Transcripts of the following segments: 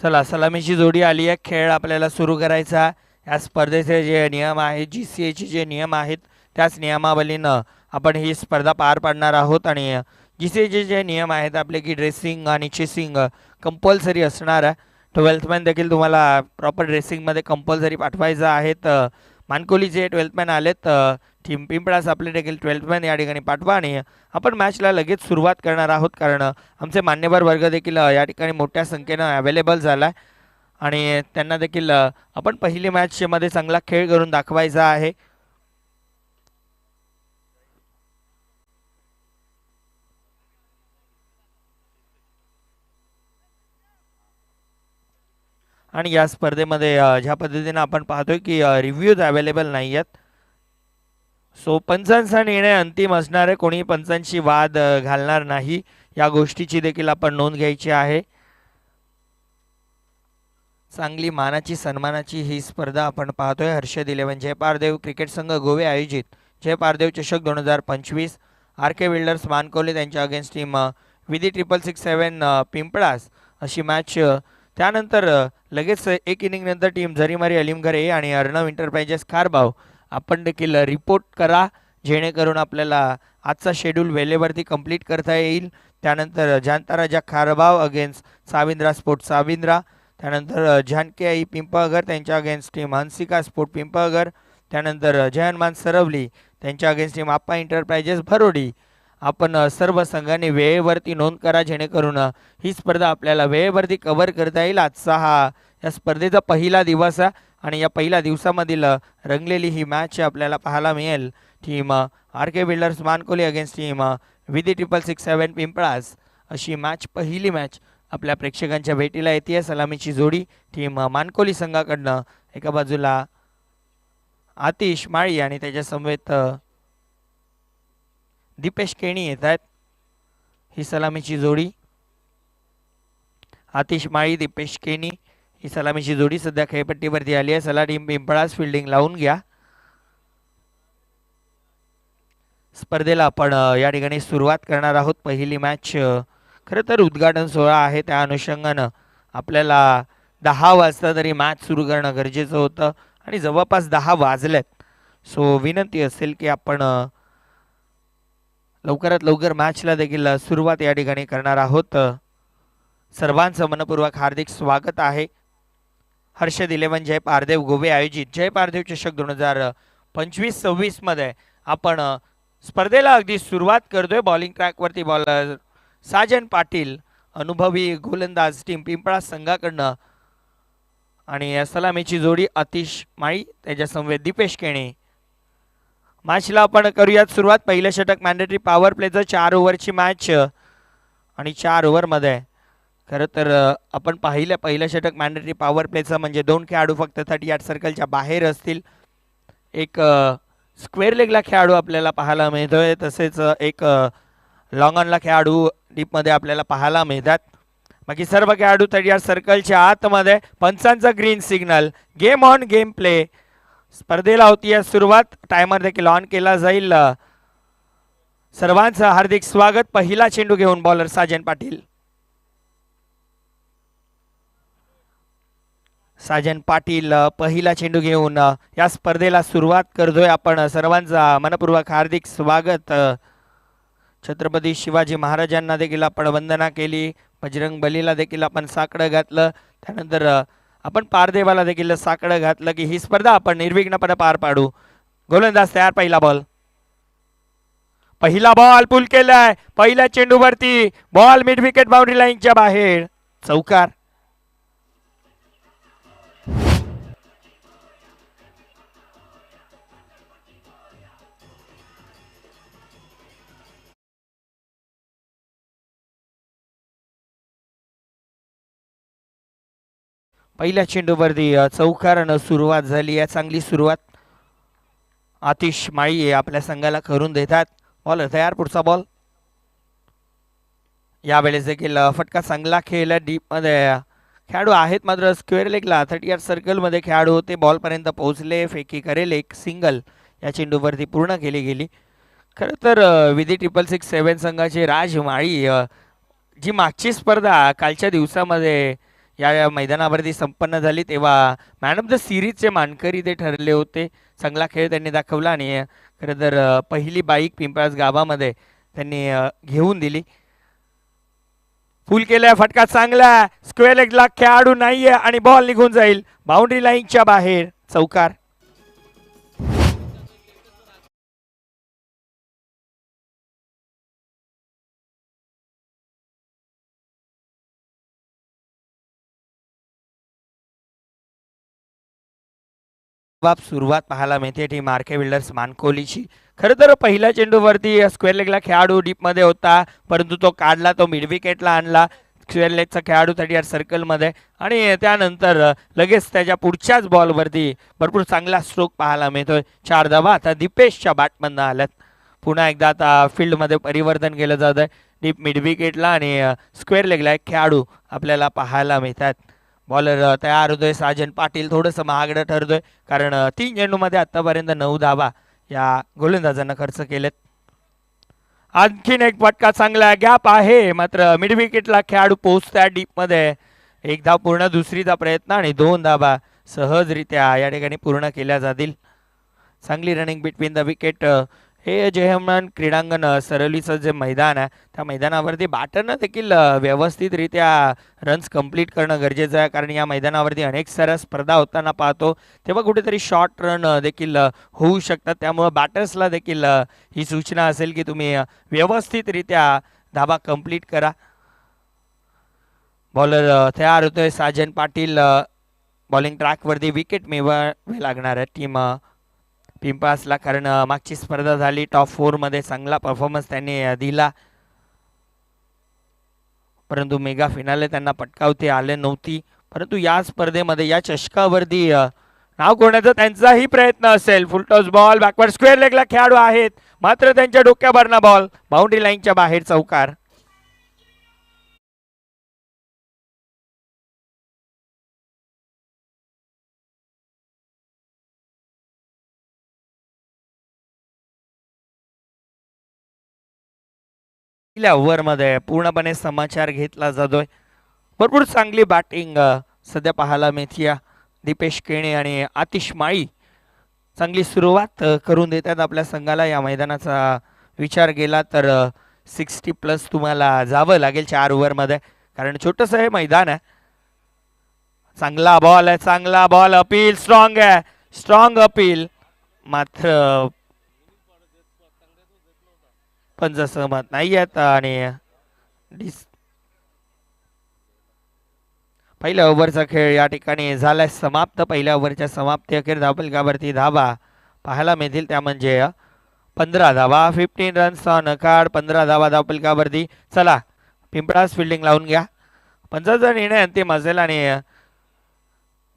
चला, सलामीची जोडी आली आहे. खेळ आपल्याला सुरू करायचा. या स्पर्धेचे जे नियम आहेत, GCAचे जे नियम आहेत, त्याच नियमावलीनं आपण ही स्पर्धा पार पाडणार आहोत. आणि GCAचे जे नियम आहेत आपले की ड्रेसिंग आणि चेसिंग कंपल्सरी असणार आहे. 12th देखील तुम्हाला प्रॉपर ड्रेसिंगमध्ये कंपल्सरी पाठवायचं आहेत. मानकोली जे 12th आलेत, टीम पिंपळास आपले देखील 12th या ठिकाणी पाठवा. आणि आपण मॅचला लगेच सुरुवात करणार आहोत, कारण आमचे मान्यवर वर्ग देखील या ठिकाणी मोठ्या संख्येनं अवेलेबल झाला आहे आणि त्यांना देखील आपण पहिली मॅचमध्ये चांगला खेळ करून दाखवायचा आहे. आणि या स्पर्धेमध्ये ज्या पद्धतीनं आपण पाहतोय की रिव्ह्यूज अवेलेबल नाही आहेत. सो पंचांचा निर्णय अंतिम असणार आहे. कोणी पंचांशी वाद घालणार नाही, या गोष्टीची देखील आपण नोंद घ्यायची आहे. चांगली मानाची सन्मानाची ही स्पर्धा आपण पाहतोय. हर्षद 11 जय पारदेव क्रिकेट संघ गोवे आयोजित जय पारदेव चषक 2025. RK बिल्डर्स मानकोली त्यांच्या अगेन्स्ट टीम विधी 6667 पिंपळास अशी मॅच. त्यानंतर लगेच एक इनिंग नंतर टीम जरीमारी अलिमगर ए आणि अर्णव इंटरप्राइजेस खारबाव आपण देखील रिपोर्ट करा, जेणेकरून आपल्याला आजचा शेड्यूल वेळेवरती कंप्लीट करता येईल. त्यानंतर जानता राजा खारबाव अगेन्स्ट साविंद्रा स्पोर्ट साविंद्रा. त्यानंतर जानके आई पिंपळगर त्यांच्या अगेन्स्ट टीम हंसिका स्पोर्ट पिंपळगर. त्यानंतर जय हनुमान सरवली त्यांच्या अगेन्स्ट टीम आप्पा इंटरप्राइजेस भरोडी. आपण सर्व संघांनी वेळेवरती नोंद करा, जेणेकरून ही स्पर्धा आपल्याला वेळेवरती कव्हर करता येईल. आजचा हा या स्पर्धेचा पहिला दिवस आहे आणि या पहिल्या दिवसामधील रंगलेली ही मॅच आपल्याला पाहायला मिळेल. Team RK builders Mankoli against team विधी 6667 पिंपळास अशी मॅच, पहिली मॅच आपल्या प्रेक्षकांच्या भेटीला येते. सलामीची जोडी टीम मानकोली संघाकडनं एका बाजूला आतिश माळी आणि त्याच्या समवेत दीपेश केणी येत आहेत. ही सलामीची जोडी आतिश माळी दीपेश केणी ही सलामीची जोडी सध्या खेळपट्टीवरती आली आहे. सला टीम पिंपळास फिल्डिंग लावून घ्या. स्पर्धेला आपण या ठिकाणी सुरुवात करणार आहोत. पहिली मॅच खरं तर उद्घाटन सोहळा आहे, त्या अनुषंगानं आपल्याला 10 वाजता तरी मॅच सुरू करणं गरजेचं होतं आणि जवळपास 10 वाजलेत. सो विनंती असेल की आपण लवकरात लवकर मॅचला देखील सुरुवात या ठिकाणी करणार आहोत. सर्वांचं मनपूर्वक हार्दिक स्वागत आहे. हर्षद 11 जय पारदेव गोवे आयोजित जय पारदेव चषक 2025-26 मध्ये आपण स्पर्धेला अगदी सुरुवात करतोय. बॉलिंग ट्रॅकवरती बॉलर साजन पाटील, अनुभवी गोलंदाज टीम पिंपळा संघाकडनं. आणि सलामीची जोडी आतिश माळी त्याच्या समवेत दीपेश केणे. मॅचला आपण करूयात सुरुवात. पहिलं षटक मॅन्डेटरी पॉवर प्लेचं 4 ओव्हरची मॅच आणि 4 ओव्हरमध्ये खरं तर आपण पहिलं षटक मॅन्डेटरी पॉवर प्लेचं म्हणजे 2 खेळाडू फक्त 38 सर्कलच्या बाहेर असतील. एक स्क्वेअर लेगला खेळाडू आपल्याला पाहायला मिळतोय, तसेच एक लॉंग ऑनला खेळाडू डीपमध्ये आपल्याला पाहायला मिळतात. बाकी सर्व खेळाडू 38 सर्कलच्या आतमध्ये. पंचांचा green signal. Game on game play. स्पर्धेला होती आहे सुरुवात. टायमर देखील ऑन केला जाईल. सर्वांचं हार्दिक स्वागत. पहिला चेंडू घेऊन बॉलर साजन पाटील. साजन पाटील पहिला चेंडू घेऊन या स्पर्धेला सुरुवात करतोय आपण. सर्वांचा मनपूर्वक हार्दिक स्वागत. छत्रपती शिवाजी महाराजांना देखील आपण वंदना केली. बजरंग बलीला देखील आपण साकडं घातलं. त्यानंतर आपण पारदेवाला देखील साकडं घातलं की ही स्पर्धा आपण निर्विघ्नपणे पार पाडू. गोलंदाज तयार. पहिला बॉल पुल केलाय. पहिल्या चेंडूवरती बॉल मिड विकेट बाउंड्री लाईनच्या बाहेर. चौकार. पहिल्या चेंडूवरती चौकारानं सुरुवात झाली आहे. चांगली सुरुवात आतिश माळी आपल्या संघाला करून देतात. बॉलर तयार. पुढचा बॉल. यावेळेस देखील फटका चांगला खेळला. डीपमध्ये खेळाडू आहेत, मात्र स्क्वेअर लेगला 38 सर्कलमध्ये खेळाडू होते. बॉलपर्यंत पोहोचले. फेकी करेल. एक सिंगल या चेंडूवरती पूर्ण केली गेली. खरं तर विधी 6667 संघाचे राज माळी जी मागची स्पर्धा कालच्या दिवसामध्ये या मैदानावरती संपन्न झाली तेव्हा मॅन ऑफ द सिरीजचे मानकरी ते ठरले होते. चांगला खेळ त्यांनी दाखवला आणि खरं तर पहिली बाईक पिंपळास गावामध्ये त्यांनी घेऊन दिली. फुल केलाय फटका चांगला, स्क्वेअर लेगला खेळाडू नाहीये आणि बॉल निघून जाईल बाउंड्री लाईनच्या बाहेर, चौकार. सुरुवात पाहायला मिळते टीम आर के बिल्डर्स मानकोलीची. खरं तर पहिल्या चेंडूवरती स्क्वेअर लेगला खेळाडू डीपमध्ये होता, परंतु तो काढला, तो मिड विकेटला आणला स्क्वेअर लेगचा खेळाडू 30 सर्कलमध्ये आणि त्यानंतर लगेच त्याच्या पुढच्याच बॉलवरती भरपूर चांगला स्ट्रोक पाहायला मिळतोय. 4 धावा आता दीपेशच्या बॅटमधनं आल्यात. पुन्हा एकदा आता फील्डमध्ये परिवर्तन केलं जात आहे. डीप मिड विकेटला आणि स्क्वेअर लेगला एक खेळाडू आपल्याला पाहायला मिळतात. बॉलर तयार होतोय साजन पाटील. थोडंसं महागडं ठरतोय कारण 3 चेंडूमध्ये आतापर्यंत 9 धावा या गोलंदाजांना खर्च केलेत. आणखीन एक फटका चांगला, गॅप आहे मात्र मिड विकेटला खेळाडू पोहोचतात डीपमध्ये. एक धाव पूर्ण, दुसरीचा प्रयत्न आणि 2 धावा सहजरित्या या ठिकाणी पूर्ण केल्या जातील. चांगली रनिंग बिटवीन द विकेट. हे जयहमान क्रीडांगण सरलीचं जे मैदान आहे त्या मैदानावरती बॅटरनं देखील व्यवस्थितरित्या रन्स कंप्लीट करणं गरजेचं आहे कारण या मैदानावरती अनेक साऱ्या स्पर्धा होताना पाहतो तेव्हा कुठेतरी शॉर्ट रन देखील होऊ शकतात. त्यामुळं बॅटर्सला देखील ही सूचना असेल की तुम्ही व्यवस्थितरित्या धाबा कंप्लीट करा. बॉलर तयार होतोय साजन पाटील. बॉलिंग ट्रॅकवरती विकेट मिळवावे लागणार आहे टीम पिंपळासला कारण मागची स्पर्धा झाली टॉप 4मध्ये चांगला परफॉर्मन्स त्यांनी दिला, परंतु मेगा फिनाले त्यांना पटकावते आले नव्हती. परंतु या स्पर्धेमध्ये या चषकावरती नाव कोणाचा त्यांचाही प्रयत्न असेल. फुलटॉस बॉल बॅकवर्ड स्क्वेअर लेगला खेळाडू आहेत मात्र त्यांच्या डोक्यावरना बॉल बाउंड्री लाईनच्या बाहेर, चौकार. पहिल्या ओव्हरमध्ये पूर्णपणे समाचार घेतला जातोय. भरपूर चांगली बॅटिंग सध्या पाहायला मिळते. दीपेश केणे आणि आतिश माळी चांगली सुरुवात करून देतात आपल्या संघाला. या मैदानाचा विचार केला तर 60+ तुम्हाला जावं लागेल 4 ओव्हरमध्ये कारण छोटंसं हे मैदान आहे. चांगला बॉल आहे, चांगला बॉल, अपील स्ट्रॉंग आहे, स्ट्रॉंग अपील मात्र पंच सहमत नाही आहेत आणि पहिल्या ओव्हरचा खेळ या ठिकाणी झालाय समाप्त. पहिल्या ओव्हरच्या समाप्ती अखेर धावफलकावरती धावा पाहायला मिळतील त्या म्हणजे 15 धावा. 15 रन्स ऑन कार्ड, 15 धावा धावफलकावरती. चला पिंपळास फिल्डिंग लावून घ्या. पंचाचा निर्णय अंतिम असेल आणि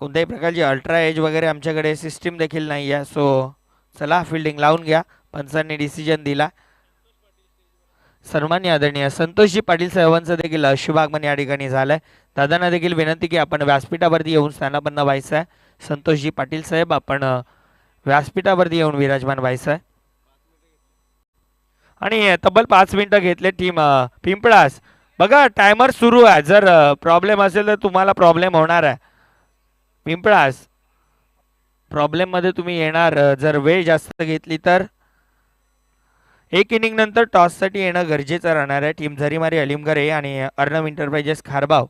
कोणत्याही प्रकारची अल्ट्रा एज वगैरे आमच्याकडे सिस्टीम देखील नाही आहे. सो चला फिल्डिंग लावून घ्या. पंचांनी डिसिजन दिला. सन्मान्य आदरणीय संतोषजी पाटील साहेबांचं देखील शुभागमन या ठिकाणी झालंय. दादांना देखील विनंती की आपण व्यासपीठावरती येऊन स्थानापन्न व्हायचं आहे. संतोषजी पाटील साहेब आपण व्यासपीठावरती येऊन विराजमान व्हायचं आहे. आणि तब्बल 5 मिनिटं घेतले टीम पिंपळास. बघा टायमर सुरू आहे, जर प्रॉब्लेम असेल तर तुम्हाला प्रॉब्लेम होणार आहे. पिंपळास प्रॉब्लेममध्ये तुम्ही येणार जर वेळ जास्त घेतली तर. एक इनिंग नंतर टॉससाठी येणं गरजेचं राहणार आहे. टीम झरीमारी अलिमगरे आणि अर्णव इंटरप्राइजेस खारबाव.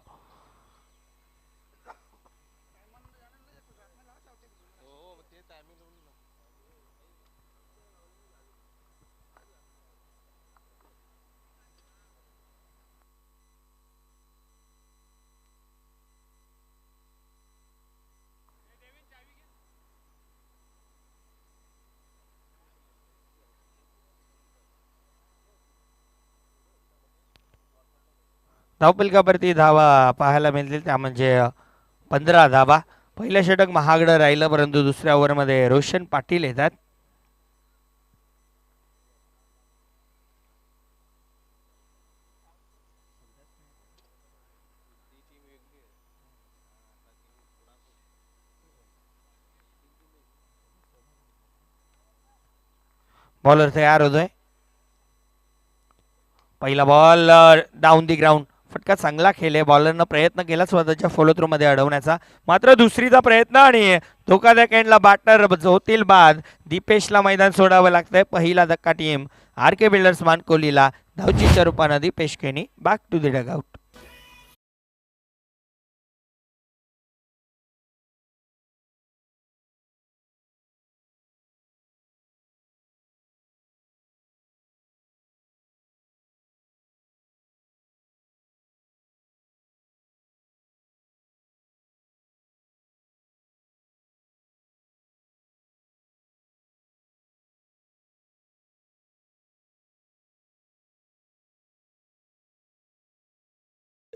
धावपलकावरती धावा पाहायला मिळतील त्या म्हणजे 15 धावा. पहिलं षटक महागडं राहिलं परंतु दुसऱ्या ओव्हरमध्ये रोशन पाटील येतात. बॉलर तयार होतोय. पहिला बॉल डाऊन दी ग्राउंड फटका चांगला खेळले. बॉलरनं प्रयत्न केला स्वतःच्या फॉलो थ्रू मध्ये अडवण्याचा, मात्र दुसरीचा प्रयत्न आणि धोकादायक एंडला बॅटर होतील बाद. दीपेशला मैदान सोडावं लागतंय. पहिला धक्का टीम आर के बिल्डर्स मानकोलीला. धावचीच्या रूपानं Deepesh Keni back to the dugout.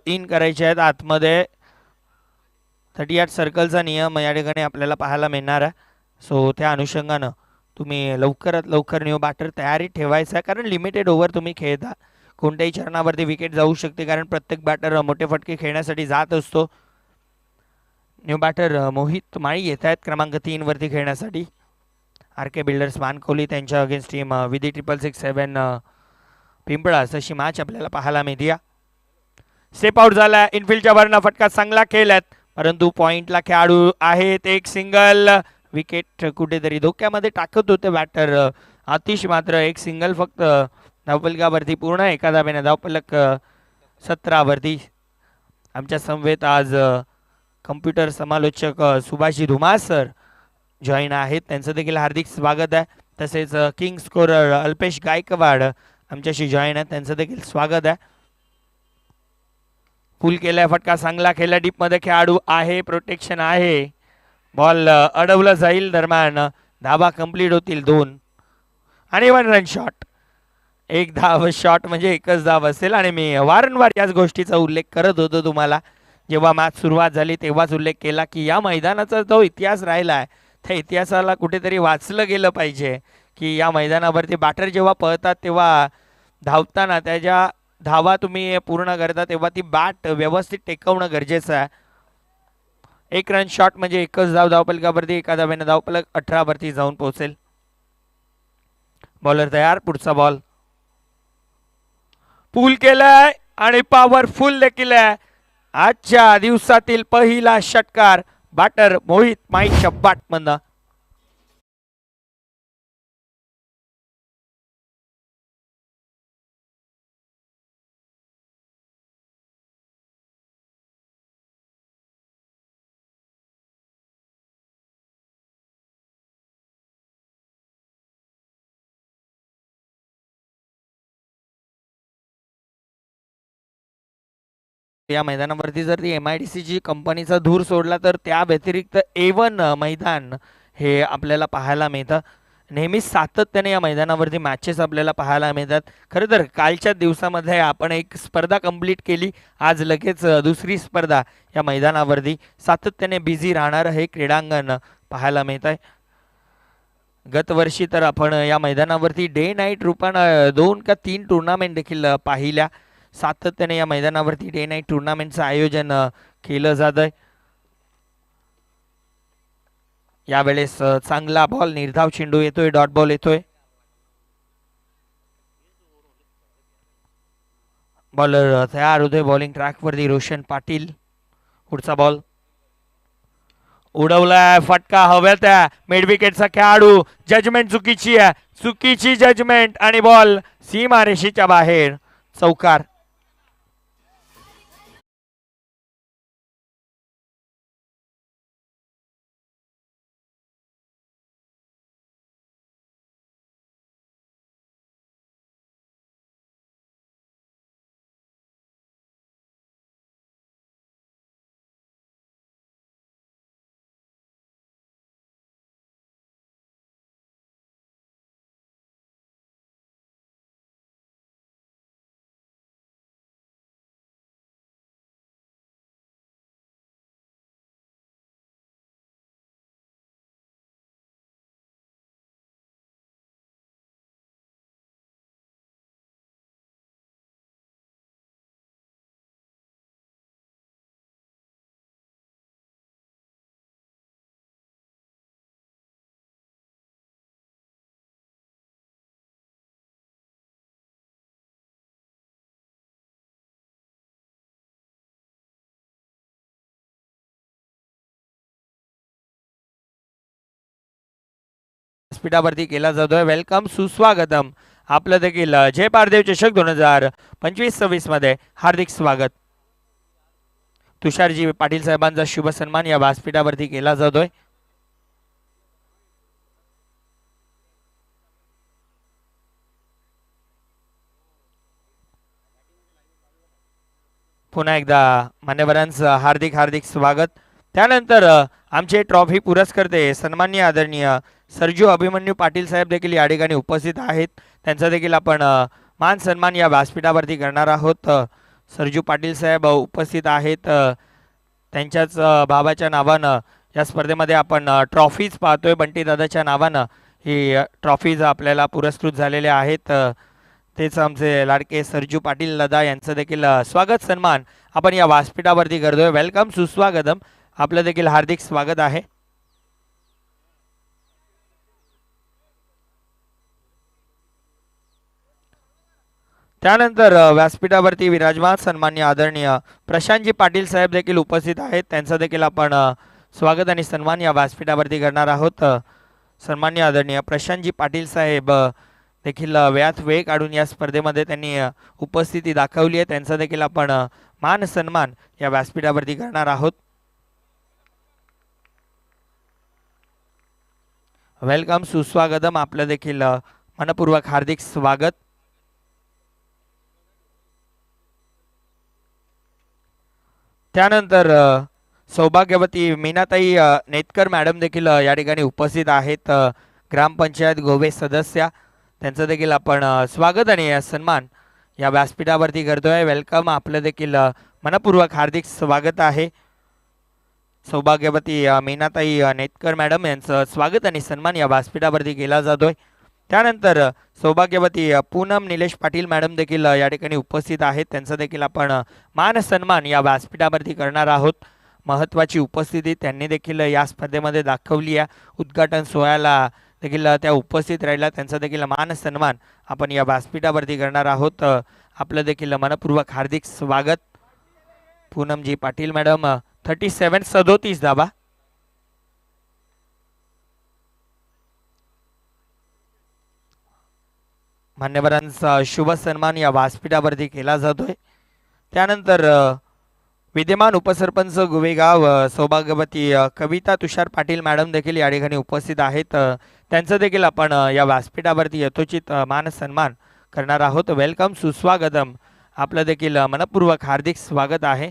In करायचे आहेत आतमध्ये. 38 सर्कलचा नियम या ठिकाणी आपल्याला पाहायला मिळणार आहे. सो त्या अनुषंगानं तुम्ही लवकरात लवकर न्यू बॅटर तयारी ठेवायचा आहे, कारण लिमिटेड ओव्हर तुम्ही खेळता. कोणत्याही चरणावरती विकेट जाऊ शकते, कारण प्रत्येक बॅटर मोठे फटके खेळण्यासाठी जात असतो. न्यू बॅटर मोहित माळी येत आहेत क्रमांक 3 वरती खेळण्यासाठी. आर के बिल्डर्स मानकोली त्यांच्या अगेन्स्ट टीम विधी 667 पिंपळास अशी मॅच आपल्याला पाहायला मिळते. स्टेप आउट झाला. इनफिल्डच्या वरनं फटका चांगला खेळलात, परंतु पॉइंटला खेळाडू आहेत. एक सिंगल. विकेट कुठेतरी धोक्यामध्ये टाकत होते बॅटर आतिश, मात्र एक सिंगल फक्त धावफलकावरती पूर्ण. एका धाब्याने धावफलक 17 वरती. आमच्या समवेत आज कम्प्युटर समालोचक सुभाषजी धुमाळ सर जॉईन आहेत, त्यांचं देखील हार्दिक स्वागत आहे. तसेच किंग स्कोरर अल्पेश गायकवाड आमच्याशी जॉईन आहेत, त्यांचं देखील स्वागत आहे. फुल केलाय, फटका चांगला खेळला. डीप मध्ये खेळाडू आहे, प्रोटेक्शन आहे. बॉल अडवलं जाईल, दरम्यान धाबा कंप्लीट होतील 2 आणि 1 रन शॉट. एक धाव शॉट म्हणजे एकच धाव असेल. आणि मी वारंवार याच गोष्टीचा उल्लेख करत होतो तुम्हाला, जेव्हा मॅच सुरुवात झाली तेव्हाच उल्लेख केला की या मैदानाचा जो इतिहास राहिला आहे त्या इतिहासाला कुठेतरी वाचलं गेलं पाहिजे, की या मैदानावरती बॅटर जेव्हा पळतात तेव्हा धावताना त्याच्या धावा तुम्ही पूर्ण करता तेव्हा ती बॅट व्यवस्थित टेकवणं गरजेचं आहे. 1 रन शॉट म्हणजे एकच धाव धावफलकावरती. एका धाव्याने धावफलक 18 वरती जाऊन पोहोचेल. बॉलर तयार. पुढचा बॉल पूल केलाय आणि पॉवरफुल देखील आहे. आजच्या दिवसातील पहिला षटकार बॅटर मोहित माईच्या बॅटमधनं. या मैदानावरती जर ती MIDC ची कंपनीचा धूर सोडला तर त्या व्यतिरिक्त A1 मैदान हे आपल्याला पाहायला मिळतं. नेहमीच सातत्याने या मैदानावरती मॅचेस आपल्याला पाहायला मिळतात. खरं तर कालच्या दिवसामध्ये आपण एक स्पर्धा कंप्लीट केली, आज लगेच दुसरी स्पर्धा या मैदानावरती. सातत्याने बिझी राहणारं हे क्रीडांगण पाहायला मिळत आहे. गतवर्षी तर आपण या मैदानावरती डे नाईट रूपानं 2 का 3 टुर्नामेंट देखील पाहिल्या. सातत्याने या मैदानावरती डे नाईट टुर्नामेंटचं आयोजन केलं जात आहे. यावेळेस चांगला बॉल, निर्धाव चेंडू येतोय, डॉट बॉल येतोय. बॉलर तयार होतोय बॉलिंग ट्रॅकवरती. रोशन पाटील. पुढचा बॉल उडवलाय, फटका हव्यात आहे. मिड विकेटचा खेळाडू. जजमेंट चुकीची आहे, चुकीची जजमेंट आणि बॉल सीमारेषेच्या बाहेर. चौकार. व्यासपीठावरती केला जातोय. वेलकम सुस्वागतम आपलं देखील जय पारदेव चषक 2025-26 मध्ये हार्दिक स्वागत. तुषारजी पाटील साहेबांचा शुभ सन्मान या व्यासपीठावरती केला जातोय. पुन्हा एकदा मान्यवरांचं हार्दिक हार्दिक स्वागत. त्यानंतर आमचे ट्रॉफी पुरस्कर्ते सन्माननीय आदरणीय सरजू अभिमन्यू पाटील साहेब देखील या ठिकाणी उपस्थित आहेत. त्यांचा देखील आपण मान सन्मान या व्यासपीठावरती करणार आहोत. सरजू पाटील साहेब उपस्थित आहेत. त्यांच्याच बाबाच्या नावानं या स्पर्धेमध्ये आपण ट्रॉफीज पाहतोय. बंटी दादाच्या नावानं ही ट्रॉफीज आपल्याला पुरस्कृत झालेल्या आहेत. तेच आमचे लाडके सरजू पाटील दादा यांचं देखील स्वागत सन्मान आपण या व्यासपीठावरती करतोय. वेलकम सुस्वागतम आपलं देखील हार्दिक स्वागत आहे. त्यानंतर व्यासपीठावरती विराजमान सन्माननीय आदरणीय प्रशांतजी पाटील साहेब देखील उपस्थित आहेत. त्यांचं देखील आपण स्वागत आणि सन्मान या व्यासपीठावरती करणार आहोत. सन्माननीय आदरणीय प्रशांतजी पाटील साहेब देखील वेळात वेळ काढून या स्पर्धेमध्ये त्यांनी उपस्थिती दाखवली आहे. त्यांचा देखील आपण मान सन्मान या व्यासपीठावरती करणार आहोत. वेलकम सुस्वागतम आपलं देखील मनपूर्वक हार्दिक स्वागत. त्यानंतर सौभाग्यवती मीनाताई नेतकर मॅडम देखील या ठिकाणी उपस्थित आहेत. ग्रामपंचायत गोवे सदस्य त्यांचं देखील आपण स्वागत आणि सन्मान या व्यासपीठावरती करतोय. वेलकम आपलं देखील मनपूर्वक हार्दिक स्वागत आहे. सौभाग्यवती मीनाताई नेतकर मॅडम यांचं स्वागत आणि सन्मान या व्यासपीठावरती केला जातोय. त्यानंतर सौभाग्यवती पूनम निलेश पाटील मॅडम देखील या ठिकाणी उपस्थित आहेत. त्यांचं देखील आपण मान सन्मान या व्यासपीठावरती करणार आहोत. महत्त्वाची उपस्थिती त्यांनी देखील या स्पर्धेमध्ये दाखवली आहे. उद्घाटन सोहळ्याला देखील त्या उपस्थित राहिला. त्यांचा देखील मान सन्मान आपण या व्यासपीठावरती करणार आहोत. आपलं देखील मनपूर्वक हार्दिक स्वागत. पूनमजी पाटील मॅडम 37-37 दाबा. मान्यवरांचा शुभ सन्मान या व्यासपीठावरती केला जातोय. त्यानंतर विद्यमान उपसरपंच गुवेगाव सौभाग्यवती कविता तुषार पाटील मॅडम देखील या ठिकाणी उपस्थित आहेत. त्यांचं देखील आपण या व्यासपीठावरती यथोचित मान सन्मान करणार आहोत. वेलकम सुस्वागतम आपलं देखील मनपूर्वक हार्दिक स्वागत आहे.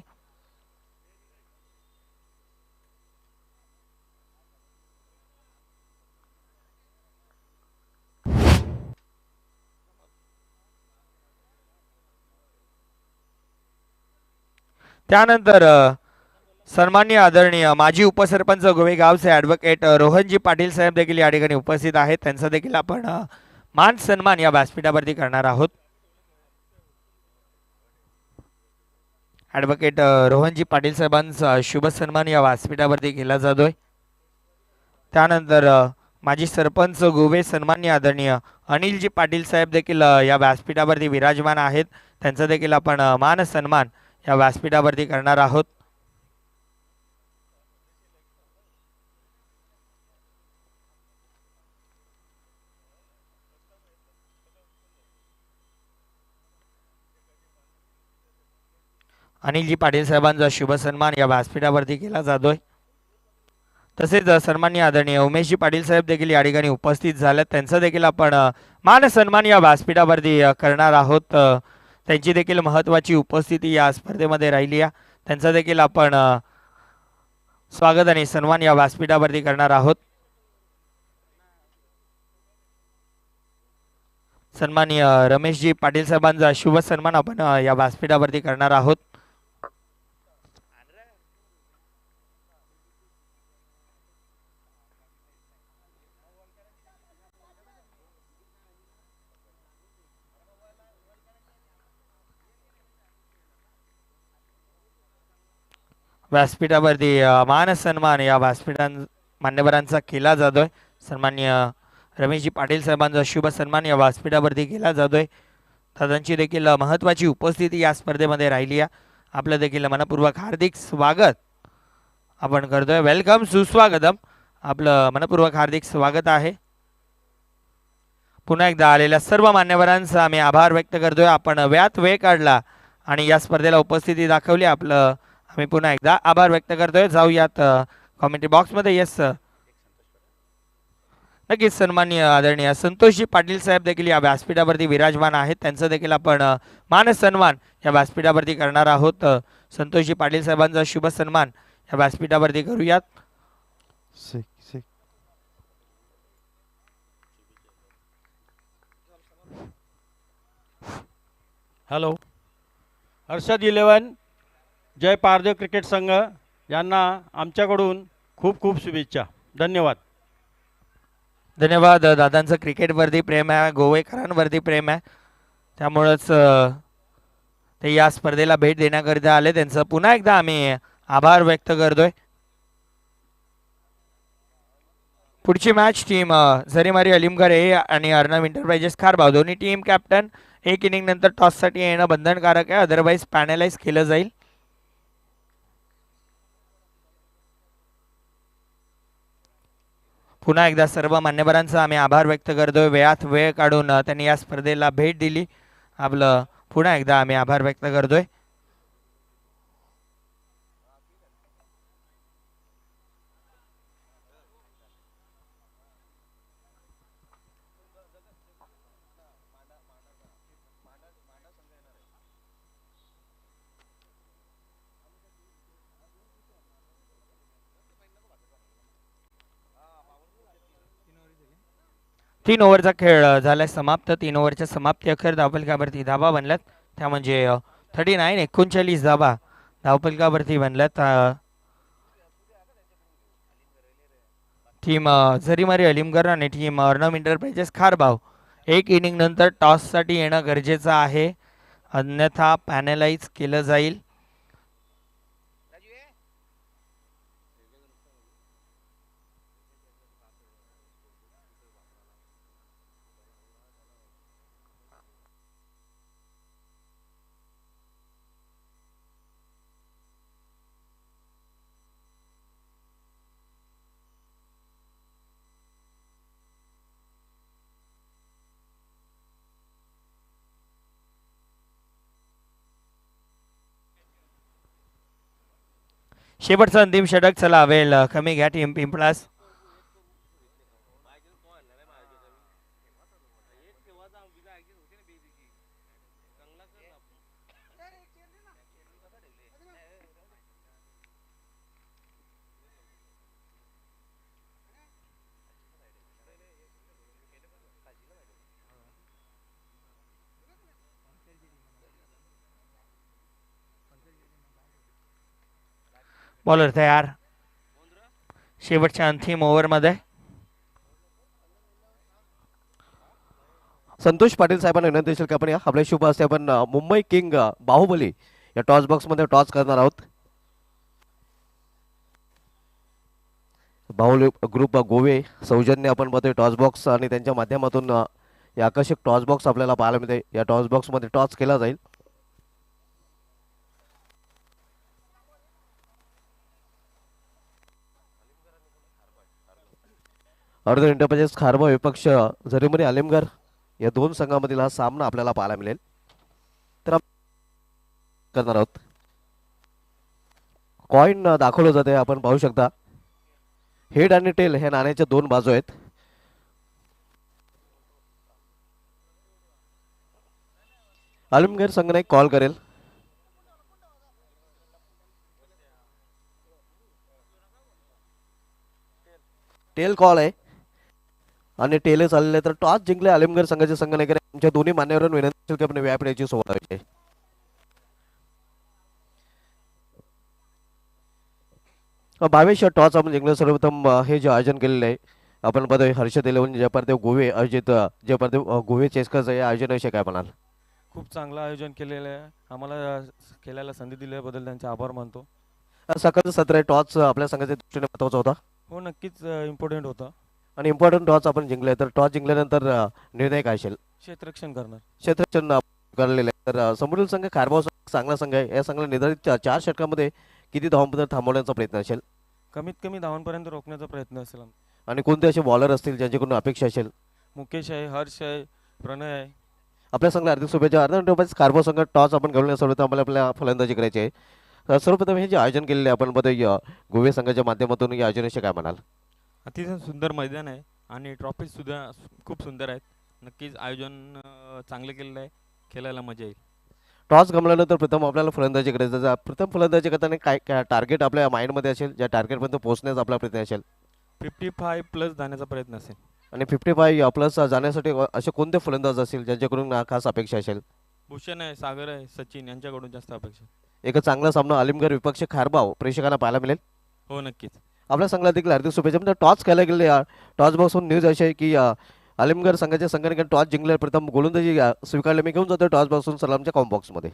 त्यानंतर सन्माननीय आदरणीय माजी उपसरपंच गोवेगावचे ॲडव्होकेट रोहनजी पाटील साहेब देखील या ठिकाणी उपस्थित आहेत. त्यांचा देखील आपण मान सन्मान या व्यासपीठावरती करणार आहोत. ॲडव्होकेट रोहनजी पाटील साहेबांचा शुभ सन्मान या व्यासपीठावरती केला जातोय. त्यानंतर माजी सरपंच गोवे सन्माननीय आदरणीय अनिलजी पाटील साहेब देखील या व्यासपीठावरती विराजमान आहेत. त्यांचा देखील आपण मान सन्मान या व्यासपीठावरती करणार आहोत. अनिलजी पाटील साहेबांचा शुभ सन्मान या व्यासपीठावरती केला जातोय. तसेच सन्माननीय आदरणीय उमेशजी पाटील साहेब देखील या ठिकाणी उपस्थित झाले. त्यांचा देखील आपण मान सन्मान या व्यासपीठावरती करणार आहोत. त्यांची देखील महत्त्वाची उपस्थिती या स्पर्धेमध्ये राहिली आहे. त्यांचा देखील आपण स्वागत आणि सन्मान या व्यासपीठावरती करणार आहोत. सन्माननीय रमेशजी पाटील साहेबांचा शुभ सन्मान आपण या व्यासपीठावरती करणार आहोत. व्यासपीठावरती मान सन्मान या मान्यवरांचा केला जातोय. सन्माननीय रमेशजी पाटील साहेबांचा शुभ सन्मान या व्यासपीठावरती केला जातोय. दादांची देखील महत्त्वाची उपस्थिती या स्पर्धेमध्ये राहिली आहे. आपलं देखील मनपूर्वक हार्दिक स्वागत आपण करतोय. वेलकम सुस्वागतम आपलं मनपूर्वक हार्दिक स्वागत आहे. पुन्हा एकदा आलेल्या सर्व मान्यवरांचा आम्ही आभार व्यक्त करतोय. आपण वेळात वेळ काढला आणि या स्पर्धेला उपस्थिती दाखवली. आपलं आम्ही पुन्हा एकदा आभार व्यक्त करतोय. जाऊयात कॉमेंट्री बॉक्समध्ये. येस नक्कीच सन्माननीय आदरणीय संतोषजी पाटील साहेब देखील या व्यासपीठावरती विराजमान आहेत. त्यांचं देखील आपण मान सन्मान या व्यासपीठावरती करणार आहोत. संतोषजी पाटील साहेबांचा शुभ सन्मान या व्यासपीठावरती करूयात. हॅलो, हर्षद 11 जय पारदेव क्रिकेट संघ यांना आमच्याकडून खूप खूप शुभेच्छा. धन्यवाद. धन्यवाद. दादांचं क्रिकेटवरती प्रेम आहे, गोवेकरांवरती प्रेम आहे, त्यामुळंच ते या स्पर्धेला भेट देण्याकरिता आले. त्यांचं पुन्हा एकदा आम्ही आभार व्यक्त करतोय. पुढची मॅच टीम झरीमारी अलीमगर ए आणि अर्णव एंटरप्राइजेस खारबाव दोन्ही टीम कॅप्टन. एक इनिंग नंतर टॉससाठी येणं बंधनकारक आहे, अदरवाईज पॅनलाइज केलं जाईल. पुन्हा एकदा सर्व मान्यवरांचा आम्ही आभार व्यक्त करतोय. वेळात वेळ काढून त्यांनी या स्पर्धेला भेट दिली. आपलं पुन्हा एकदा आम्ही आभार व्यक्त करतोय. तीन ओव्हरचा खेळ झालाय समाप्त. 3 ओव्हरच्या समाप्ती अखेर धावफलकावरती धाबा बनल्यात, त्या म्हणजे 39 धाबा धावफलकावरती बनल्यात. टीम झरीमारी अलीमगर आणि टीम अर्णव एंटरप्राइजेस खारबाव एक इनिंग नंतर टॉससाठी येणं गरजेचं आहे, अन्यथा पॅनलाइज केलं जाईल. शेवटचा अंतिम षटक. चला वेळ कमी घ्या टीम पिंपळास. बॉलर तयार. शेवटच्या अंतिम ओव्हरमध्ये संतोष पाटील साहेबांना विनंती असेल की आपण या आपल्या शुभ हस्ते आपण मुंबई किंग बाहुबली या टॉस बॉक्समध्ये टॉस करणार आहोत. बाहुबली ग्रुप गोवे सौजन्य आपण बघतोय टॉस बॉक्स आणि त्यांच्या माध्यमातून या आकर्षक टॉस बॉक्स आपल्याला पाहायला मिळते. या टॉस बॉक्समध्ये टॉस केला जाईल. अर्णव एंटरप्राइजेस खारबाव विपक्ष झरीमारी अलीमगर या दोन संघामधील हा सामना आपल्याला पाहायला मिळेल. तर करणार आहोत. कॉइन दाखवलं जाते, आपण पाहू शकता. हेड आणि टेल हे नाण्याच्या दोन बाजू आहेत. अलीमगर संघाने कॉल करेल. टेल कॉल आहे आणि टेले चालले तर टॉस जिंकले अलीमगर संघाचे संघनायक. आमच्या दोन्ही मान्यवरांना विनंती की आपण व्यापीची सोबत आहे. भावेश टॉस आपण जिंकले. सर्वप्रथम हे जे आयोजन केलेलं आहे आपण बघतोय हर्षद 11 जयपारदेव गोवे आयोजित जयपारदेव गोवे चेस्करचं हे आयोजनाविषयी काय म्हणाल? खूप चांगलं आयोजन केलेलं आहे. आम्हाला खेळायला संधी दिल्याबद्दल त्यांचे आभार मानतो. सकाळचं सत्र आहे टॉस आपल्या संघाच्या दृष्टीने महत्वाचा होता. हो, नक्कीच इम्पॉर्टंट होता आणि इम्पॉर्टंट टॉस आपण जिंकले. तर टॉस जिंकल्यानंतर निर्णय काय असेल? क्षेत्ररक्षण करणार. क्षेत्ररक्षण करलेलं आहे. तर समोरील संघ खारबाव चांगला संघ आहे. या संघाला निर्धारित 4 षटकामध्ये किती धावांपर्यंत थांबवण्याचा प्रयत्न असेल? कमीत कमी धावांपर्यंत रोखण्याचा प्रयत्न असेल. आणि कोणते असे बॉलर असतील ज्यांच्याकडून अपेक्षा असेल? मुकेश आहे, हर्ष आहे, प्रणय आहे. आपल्या संघाला हार्दिक शुभेच्छा. अर्धा कार्बो संघ टॉस आपण घेऊन सर्वप्रथम आम्हाला आपल्या फलंदाजी करायची आहे. सर्वप्रथम हे जे आयोजन केलेले आहे आपण बघा गोवे संघाच्या माध्यमातून या आयोजनाविषयी काय म्हणाल? अतिशय सुंदर मैदान आहे आणि ट्रॉफीसुद्धा खूप सुंदर आहेत. नक्कीच आयोजन चांगलं केलेलं आहे, खेळायला मजा येईल. टॉस गमल्यानंतर प्रथम आपल्याला फलंदाजी करायचं प्रथम फलंदाजी करताना काय काय टार्गेट आपल्या माइंडमध्ये असेल, ज्या टार्गेटपर्यंत पोहोचण्याचा आपला प्रयत्न असेल 55+ जाण्याचा प्रयत्न असेल. आणि 55 प्लस जाण्यासाठी असे कोणते फलंदाज असतील ज्यांच्याकडून खास अपेक्षा असेल? भूषण आहे, सागर आहे, सचिन यांच्याकडून जास्त अपेक्षा. एक चांगला सामना अलिमगड विपक्ष खारबाव प्रेक्षकांना पाहायला मिळेल. हो नक्कीच. आपल्या संघाला देखील हार्दिक शुभेच्छा. म्हणजे टॉस खेळला गेले टॉस बॉक्सहून न्यूज अशी आहे की अलिमगड संघाच्या संघाने टॉस जिंकले, प्रथम गोलंदाजी स्वीकारले. मी घेऊन जातो टॉस बॉक्सहून सलामच्या कॉम बॉक्समध्ये.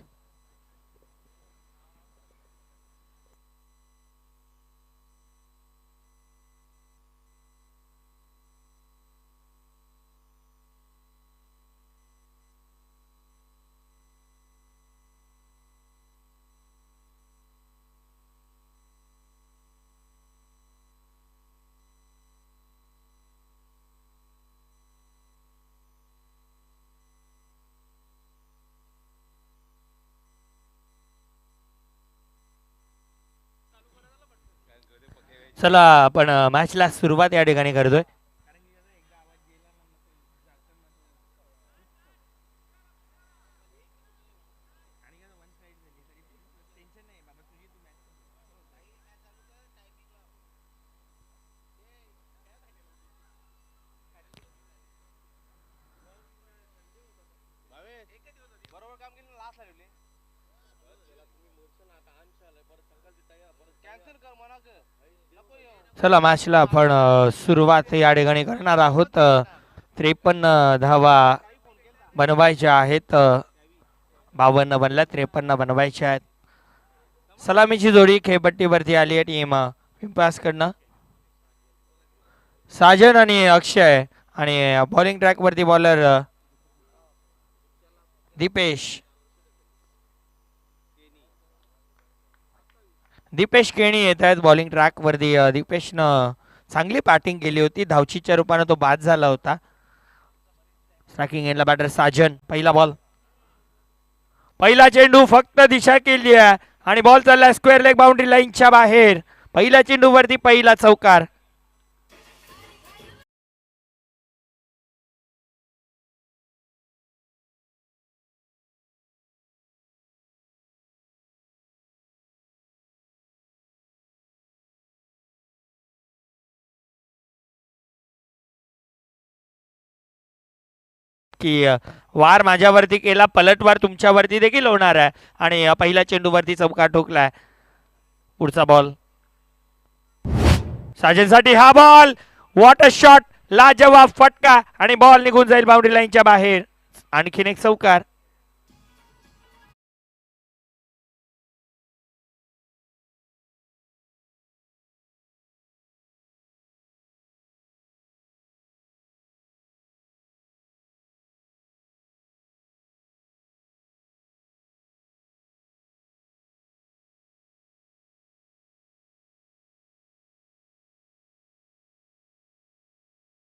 चला आपण मॅचला सुरुवात या ठिकाणी करतोय. चला मॅचला आपण सुरुवात या ठिकाणी करणार आहोत. 53 धावा बनवायच्या आहेत. 52 बनल्या, 53 बनवायच्या आहेत. सलामीची जोडी खेळपट्टीवरती आली आहे टीम पिंपास कडनं. साजन आणि अक्षय आणि बॉलिंग ट्रॅक वरती बॉलर दीपेश केणी येत आहेत बॉलिंग ट्रॅक वरती. दीपेशनं चांगली बॅटिंग केली होती, धावचीच्या रूपाने तो बाद झाला होता. स्ट्रायकिंग एंडला बॅटर साजन. पहिला बॉल, पहिला चेंडू फक्त दिशा केली आहे आणि बॉल चालला स्क्वेअर लेग बाउंड्री लाईनच्या बाहेर. पहिल्या चेंडूवरती पहिला चौकार. की वार माझ्यावरती केला, पलटवार तुमच्यावरती देखील होणार आहे. आणि पहिल्या चेंडूवरती चौकार ठोकलाय. पुढचा बॉल साजनसाठी. हा बॉल, वॉट अ शॉट, लाजवाब फटका आणि बॉल निघून जाईल बाउंड्री लाईनच्या बाहेर. आणखीन एक चौकार.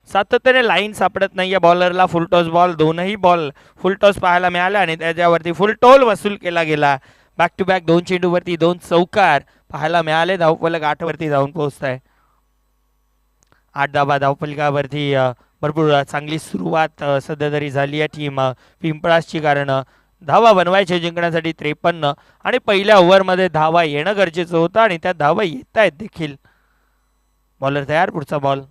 सातत्याने लाईन सापडत नाहीये बॉलरला. फुलटॉस बॉल, दोनही बॉल फुलटॉस पाहायला मिळाला आणि त्याच्यावरती फुल टोल वसूल केला गेला. बॅक टू बॅक 2 चेंडूवरती 2 चौकार पाहायला मिळाले. धावफलक 8 वरती जाऊन पोहोचत आहे. 8 धावा धावफलकावरती. भरपूर चांगली सुरुवात सध्या तरी झाली आहे टीम पिंपळासची, कारण धावा बनवायचे जिंकण्यासाठी 53 आणि पहिल्या ओव्हरमध्ये धावा येणं गरजेचं होतं आणि त्या धावा येत आहेत देखील. बॉलर तयार. पुढचा बॉल,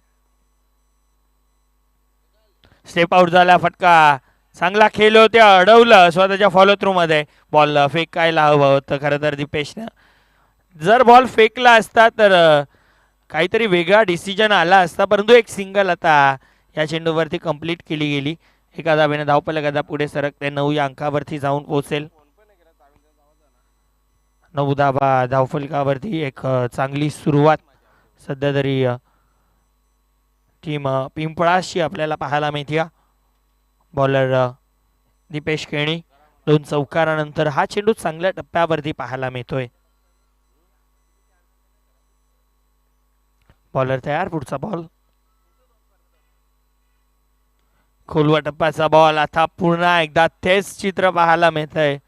स्टेप आउट झाला. फटका, चांगला खेळ होते, अडवलं स्वतःच्या फॉलो थ्रू मध्ये. बॉल फेकायला हवं होतं खरं तर दीपेशनं. जर बॉल फेकला असता तर काहीतरी वेगळा डिसिजन आला असता, परंतु एक सिंगल आता या चेंडूवरती कंप्लीट केली गेली. एका धावेने धावफलक आता पुढे सरकते, 9 या अंकावरती जाऊन पोहोचेल. 9 धावा धावफलकावरती. एक चांगली सुरुवात सध्या तरी टीम पिंपळासची आपल्याला पाहायला मिळते. बॉलर दीपेश केणी. 2 चौकारानंतर हा चेंडू चांगल्या टप्प्यावरती पाहायला मिळतोय. बॉलर तयार. पुढचा बॉल, खोलवा टप्प्याचा बॉल. आता पुन्हा एकदा तेच चित्र पाहायला मिळत आहे.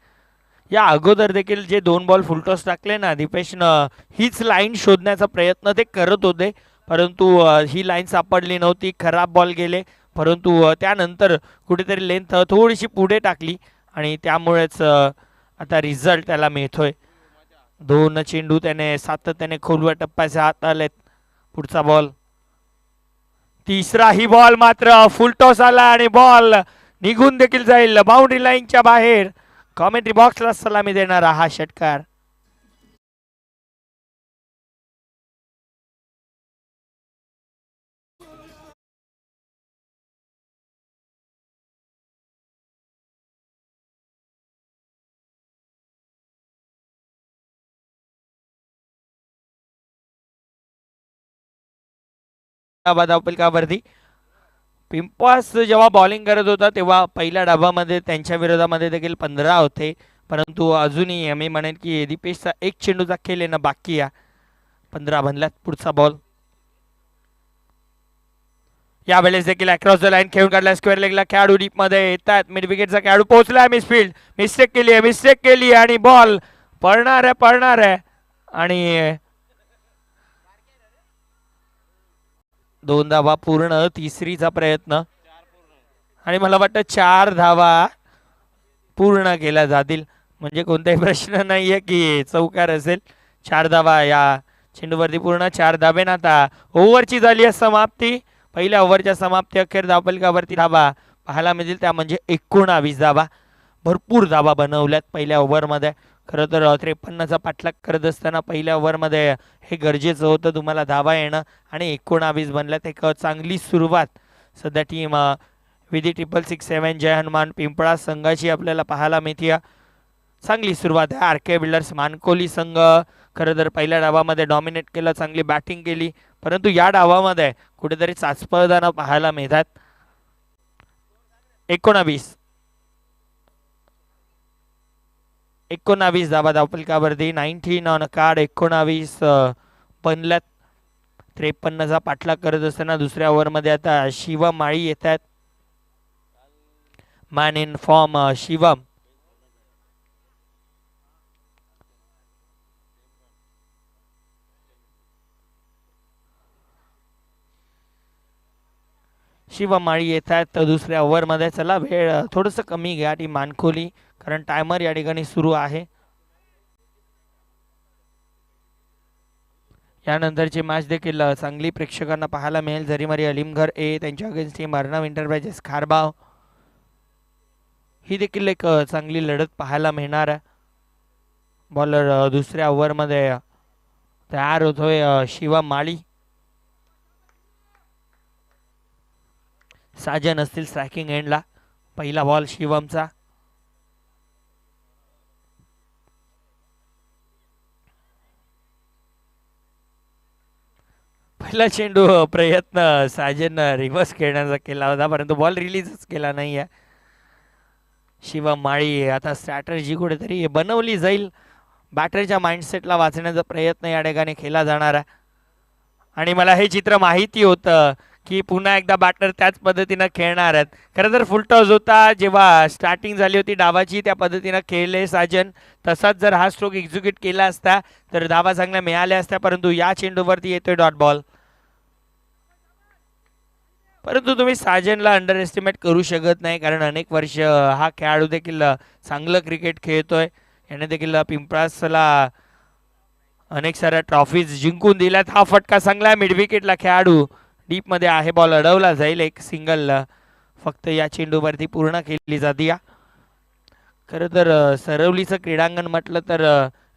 या अगोदर देखील जे 2 बॉल फुलटॉस टाकले ना दीपेशनं, हीच लाईन शोधण्याचा प्रयत्न ते करत होते, परंतु ही लाईन सापडली नव्हती. खराब बॉल गेले, परंतु त्यानंतर कुठेतरी लेंथ थोडीशी पुढे टाकली आणि त्यामुळेच आता रिझल्ट त्याला मिळतोय. 2 चेंडू त्याने सातत्याने खोलवा टप्प्याच्या हात आलेत. पुढचा बॉल, तिसराही बॉल मात्र फुलटॉस आला आणि बॉल निघून देखील जाईल बाउंड्री लाईनच्या बाहेर. कॉमेंट्री बॉक्सला सलामी देणारा हा षटकार. धावपलकावरती पिंपॉस जेव्हा बॉलिंग करत होता तेव्हा पहिल्या डावामध्ये त्यांच्या विरोधामध्ये देखील 15 होते, परंतु अजूनही मी म्हणेन की दीपेशचा एक चेंडूचा खेळ येणं बाकी आहे. 15 बनल्यात. पुढचा बॉल, यावेळेस देखील अक्रॉस द लाईन खेळून काढला. स्क्वेअर लेगला खेळाडू डीप मध्ये येतात. मिड विकेटचा खेळाडू पोहोचला. मिसफील्ड, मिस्टेक केली आणि बॉल पळणार आहे आणि 2 धावा पूर्ण. तिसरीचा प्रयत्न आणि मला वाटतं 4 धावा पूर्ण केल्या जातील, म्हणजे कोणताही प्रश्न नाहीये की चौकार असेल. 4 धावा या चेंडूवरती पूर्ण. 4 धाबे. आता ओव्हरची झाली आहे समाप्ती. पहिल्या ओव्हरच्या समाप्ती अखेर धावपलकावरती धावा पाहायला मिळतील, त्या म्हणजे 19 धावा. भरपूर धावा बनवल्यात पहिल्या ओव्हरमध्ये. खरं तर 53चा पाठलाग करत असताना पहिल्या ओव्हरमध्ये हे गरजेचं होतं, तुम्हाला धावा येणं, आणि 19 बनल्यात. एक चांगली सुरुवात सध्या टीम विधी 666 जय हनुमान पिंपळा संघाची आपल्याला पाहायला मिळते. चांगली सुरुवात आहे. RK बिल्डर्स मानकोली संघ खरं तर पहिल्या डावामध्ये डॉमिनेट केलं, चांगली बॅटिंग केली, परंतु या डावामध्ये कुठेतरी चाचपळताना पाहायला मिळतात. 19 धावा धावपलकावरती. 19 ऑन कार्ड. 19 बनल्यात. 53चा पाठलाग करत असताना दुसऱ्या ओव्हरमध्ये आता शिवम माळी येतात. Man in form Shivam. Shivam Mali येतात तर दुसऱ्या ओव्हरमध्ये. चला वेळ थोडंसं कमी घ्या टीम मानकोली, कारण टायमर या ठिकाणी सुरू आहे. यानंतरची मॅच देखील चांगली प्रेक्षकांना पाहायला मिळेल. जरीमरी अलीमघर ए त्यांच्या अगेन्स्ट टीम अर्णव एंटरप्राइजेस खारबाव. ही देखील एक चांगली लढत पाहायला मिळणार आहे. बॉलर दुसऱ्या ओव्हरमध्ये तयार होतोय शिवम माळी. साजन असतील स्ट्रायकिंग एंडला. पहिला बॉल शिवमचा. पहिला चेंडू प्रयत्न साजन रिव्हर्स खेळण्याचा केला होता, परंतु बॉल रिलीजच केला नाही आहे. शिवम माळी आता स्ट्रॅटर्जी कुठेतरी बनवली जाईल. बॅटरच्या माइंडसेटला वाचण्याचा प्रयत्न या ठिकाणी केला जाणार आहे. आणि मला हे चित्र माहिती होतं की पुन्हा एकदा बॅटर त्याच पद्धतीनं खेळणार आहेत. खरं तर फुल टॉस होता जेव्हा स्टार्टिंग झाली होती डावाची, त्या पद्धतीनं खेळले साजन. तसाच जर हा स्ट्रोक एक्झिक्यूट केला असता तर धावा चांगल्या मिळाल्या असत्या, परंतु या चेंडूवरती येतोय डॉट बॉल. परंतु तुम्ही साजनला अंडर एस्टिमेट करू शकत नाही, कारण अनेक वर्ष हा खेळाडू देखील चांगलं क्रिकेट खेळतोय. याने देखील पिंपळासला अनेक साऱ्या ट्रॉफीज जिंकून दिल्यात. हा फटका चांगला मिड विकेटला खेळाडू डीप मध्ये आहे. बॉल अडवला जाईल. एक सिंगल फक्त या चेंडूवरती पूर्ण केली जाते. खरं तर सरवलीचं क्रीडांगण म्हटलं तर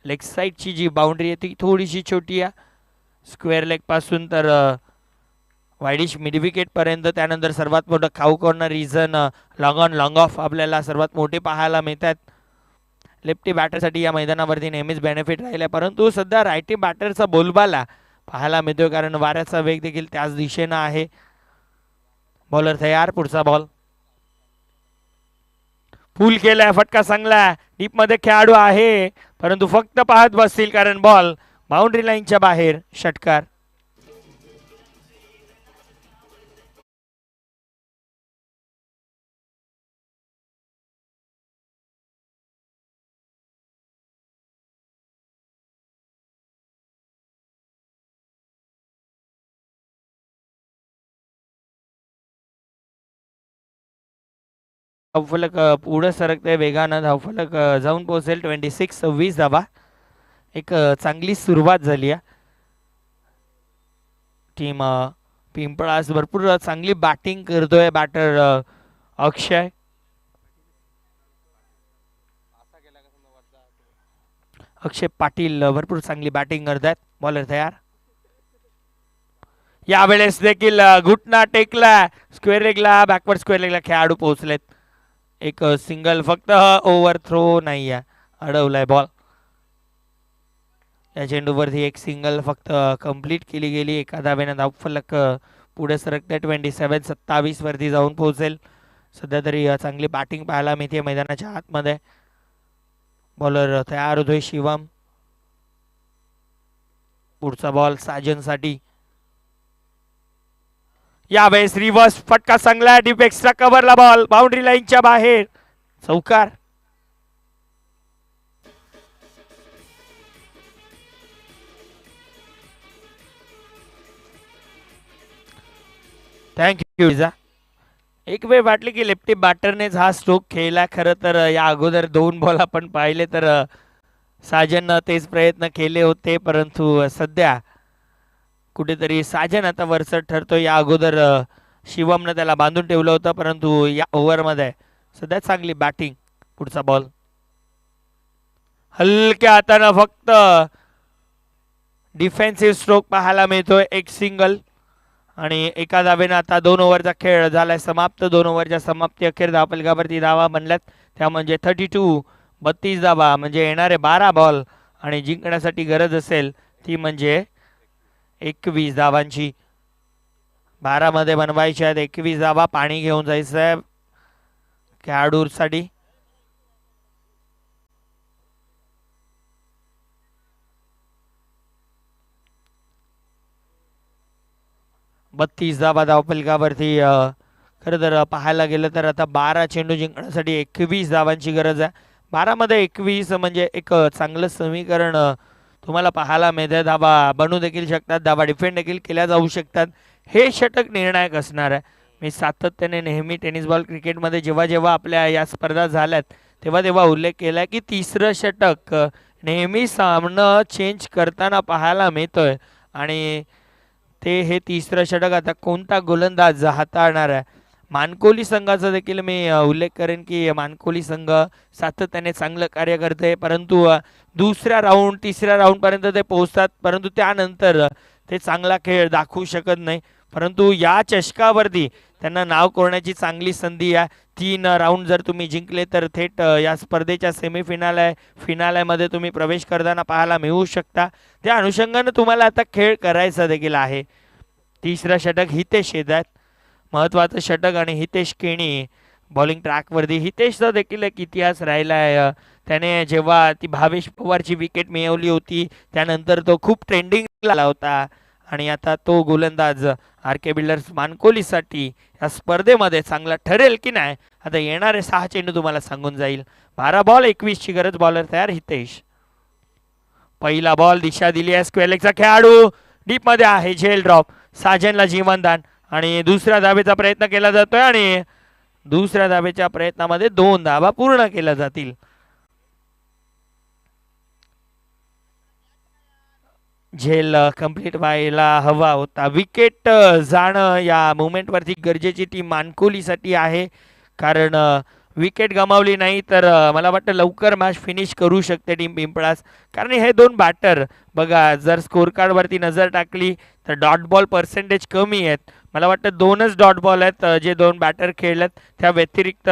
लेग साईडची जी बाउंड्री आहे ती थोडीशी छोटी आहे. स्क्वेअर लेग पासून तर वाईडिश मिड विकेट पर्यंत. त्यानंतर सर्वात मोठं खाऊ corner reason long on long of आपल्याला सर्वात मोठे पाहायला मिळतात. लेफ्टी बॅटरसाठी या मैदानावरती नेहमीच बेनिफिट राहिला, परंतु सध्या रायटी बॅटरचा बोलबाला पाहायला मिळतोय, कारण वाऱ्याचा वेग देखील त्याच दिशेनं आहे. बॉलर तयार. पुढचा बॉल फुल केलाय. फटका चांगला. डीप मध्ये खेळाडू आहे, परंतु फक्त पाहत बसतील कारण बॉल बाउंड्री लाईनच्या बाहेर. षटकार. धावफलक पुढे सरकते वेगानं. धावफलक जाऊन पोहोचेल 26-20 धावा. एक चांगली सुरुवात झाली आहे. टीम पिंपळास भरपूर चांगली बॅटिंग करतोय बॅटर अक्षय. अक्षय पाटील भरपूर चांगली बॅटिंग करतात. बॉलर तयार. यावेळेस देखील घुटना टेकला. स्क्वेअर लेगला बॅकवर्ड स्क्वेअर लेगला खेळाडू पोहोचलेत. एक सिंगल फक्त ओव्हर थ्रो नाही आहे. अडवलाय बॉल. या चेंडूवरती एक सिंगल फक्त कंप्लीट केली गेली. एका धावेनं धावफलक पुढे सरकते 27-27 वरती जाऊन पोहोचेल. सध्या तरी चांगली बॅटिंग पाहायला मिळते मैदानाच्या आतमध्ये. बॉलर तयार होतोय शिवम. पुढचा बॉल साजनसाठी. यावेळेस रिव्हर्स फटका चांगला डीप एक्स्ट्रा कव्हरला बॉल बाउंड्री लाईनच्या बाहेर. चौकार. थँक्यू. एक वेळ वाटली की लेफ्टी बॅटरनेच हा स्ट्रोक खेळला. खरं तर या अगोदर 2 बॉल आपण पाहिले तर साजननं तेच प्रयत्न केले होते, परंतु सध्या कुठेतरी साजन आता वरचढ ठरतो. या अगोदर शिवमनं त्याला बांधून ठेवलं होतं, परंतु या ओव्हरमध्ये सध्या चांगली बॅटिंग. पुढचा बॉल हलक्या हातानं फक्त डिफेन्सिव्ह स्ट्रोक पाहायला मिळतोय. एक सिंगल आणि एका धावेनं आता 2 ओव्हरचा खेळ झालाय समाप्त. 2 ओव्हरच्या समाप्ती अखेर धावफलकावरती धावा बनल्यात त्या म्हणजे 32 धावा. म्हणजे येणारे 12 बॉल आणि जिंकण्यासाठी गरज असेल ती म्हणजे 21 धावांची. 12 मध्ये बनवायच्या आहेत 21 धावा. पाणी घेऊन जायचं आहे खेळाडूसाठी. बत्तीस धावा धावफलकावरती. खरं तर पाहायला गेलं तर आता 12 चेंडू जिंकण्यासाठी 21 धावांची गरज आहे. 12 मध्ये 21 म्हणजे एक चांगलं समीकरण तुम्हाला पाहायला मिळते. धावा बनू देखील शकतात, धावा डिफेंड देखील केल्या जाऊ शकतात. हे षटक निर्णायक असणार आहे. मी सातत्याने नेहमी टेनिस बॉल क्रिकेटमध्ये जेव्हा जेव्हा आपल्या या स्पर्धा झाल्यात तेव्हा तेव्हा उल्लेख केला की तिसरं षटक नेहमी सामनं चेंज करताना पाहायला मिळतोय. आणि हे तिसरं षटक आता कोणता गोलंदाज हाताळणार आहे. मानकोली संघाचा देखील मी उल्लेख करेन की मानकोली संघ सातत्याने चांगलं कार्य करते, परंतु दुसऱ्या राऊंड तिसऱ्या राऊंडपर्यंत ते पोहोचतात, परंतु त्यानंतर ते चांगला खेळ दाखवू शकत नाही. परंतु या चषकावरती त्यांना नाव कोरण्याची चांगली संधी आहे. 3 राऊंड जर तुम्ही जिंकले तर थेट या स्पर्धेच्या फिनालेमध्ये तुम्ही प्रवेश करताना पाहायला मिळू शकता. त्या अनुषंगाने तुम्हाला आता खेळ करायचा देखील आहे. तिसरं षटक हितेश येत आहेत, महत्त्वाचं षटक. आणि हितेश केणी बॉलिंग ट्रॅकवरती. हितेशचा देखील एक इतिहास राहिला आहे. त्याने जेव्हा ती भावेश पवारची विकेट मिळवली होती त्यानंतर तो खूप ट्रेंडिंगला आला होता. आणि आता तो गोलंदाज आर के बिल्डर्स मानकोलीसाठी या स्पर्धेमध्ये चांगला ठरेल की नाही आता येणारे 6 चेंडू तुम्हाला सांगून जाईल. 12 बॉल 21 ची गरज. बॉलर तयार हितेश. पहिला बॉल दिशा दिली आहे स्क्वेअर लेगचा खेळाडू. डीप मध्ये आहे झेल ड्रॉप. साजनला जीवनदान आणि दुसऱ्या धावेचा प्रयत्न केला जातोय आणि दुसऱ्या धावेच्या प्रयत्नामध्ये 2 धावा पूर्ण केल्या जातील. झेल कंप्लीट व्हायला हवा होता. विकेट जाणं या मुवमेंटवरती गरजेची टीम मानकोलीसाठी आहे, कारण विकेट गमावली नाही तर मला वाटतं लवकर मॅच फिनिश करू शकते टीम पिंपळास. कारण हे 2 बॅटर बघा, जर स्कोर कार्डवरती नजर टाकली तर डॉट बॉल पर्सेंटेज कमी आहेत. मला वाटतं 2च डॉट बॉल आहेत जे 2 बॅटर खेळलेत. त्या व्यतिरिक्त